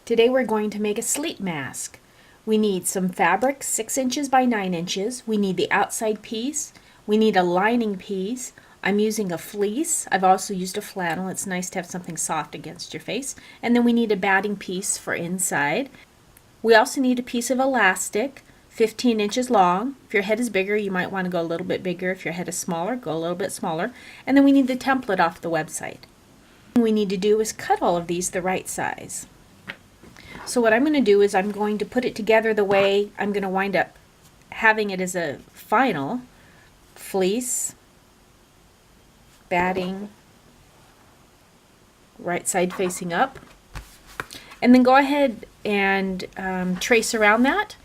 Today we're going to make a sleep mask. We need some fabric, 6 inches by 9 inches. We need the outside piece. We need a lining piece. I'm using a fleece. I've also used a flannel. It's nice to have something soft against your face. And then we need a batting piece for inside. We also need a piece of elastic, 15 inches long. If your head is bigger, you might want to go a little bit bigger. If your head is smaller, go a little bit smaller. And then we need the template off the website. What we need to do is cut all of these the right size. So what I'm going to do is I'm going to put it together the way I'm going to wind up having it as a final. Fleece, batting, right side facing up. And then go ahead and trace around that,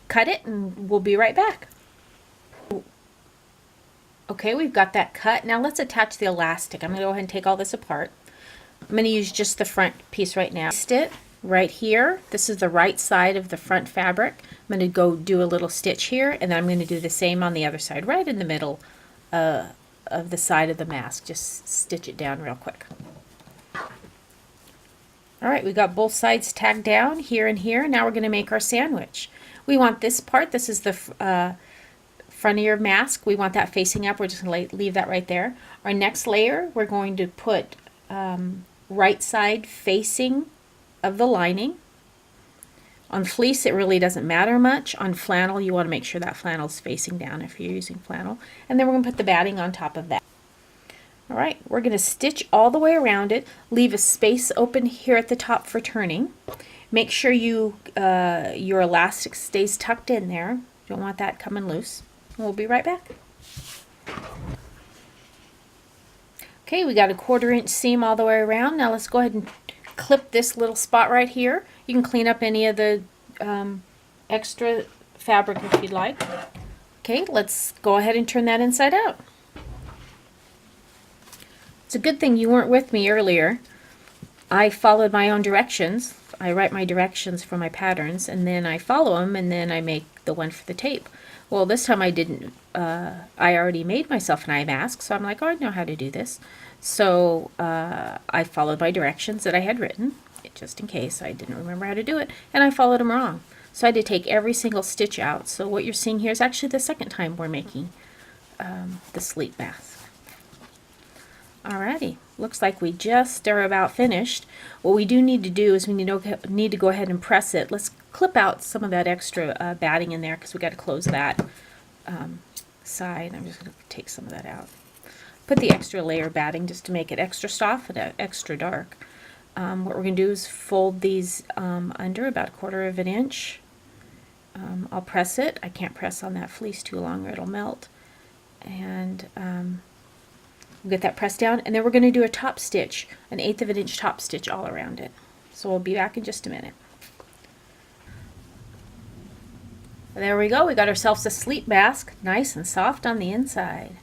cut it, and we'll be right back. Okay, we've got that cut. Now let's attach the elastic. I'm going to go ahead and take all this apart. I'm going to use just the front piece right now. It right here. This is the right side of the front fabric. I'm going to go do a little stitch here, and then I'm going to do the same on the other side, right in the middle of the side of the mask. Just stitch it down real quick. All right, we got both sides tagged down here and here. Now we're going to make our sandwich. We want this part. This is the front of your mask. We want that facing up. We're just going to leave that right there. Our next layer, we're going to put right side facing of the lining. On fleece, it really doesn't matter much. On flannel, you want to make sure that flannel is facing down if you're using flannel. And then we're going to put the batting on top of that. All right, we're going to stitch all the way around it. Leave a space open here at the top for turning. Make sure your elastic stays tucked in there. You don't want that coming loose. We'll be right back. Okay, we got a 1/4 inch seam all the way around. Now let's go ahead and clip this little spot right here. You can clean up any of the extra fabric if you'd like. Okay, let's go ahead and turn that inside out. It's a good thing you weren't with me earlier. I followed my own directions. I write my directions for my patterns, and then I follow them, and then I make the one for the tape. Well, this time I didn't. I already made myself an eye mask, so I'm like, oh, I know how to do this. So I followed my directions that I had written, just in case I didn't remember how to do it, and I followed them wrong. So I had to take every single stitch out. So what you're seeing here is actually the second time we're making the sleep mask. Alrighty, looks like we just are about finished. What we do need to do is we need to go ahead and press it. Let's clip out some of that extra batting in there because we got to close that side. I'm just going to take some of that out. Put the extra layer batting just to make it extra soft and extra dark. What we're going to do is fold these under about 1/4 of an inch. I'll press it. I can't press on that fleece too long or it'll melt. And we'll get that pressed down, and then we're going to do a top stitch, an 1/8 of an inch top stitch all around it. So we'll be back in just a minute. There we go. We got ourselves a sleep mask, nice and soft on the inside.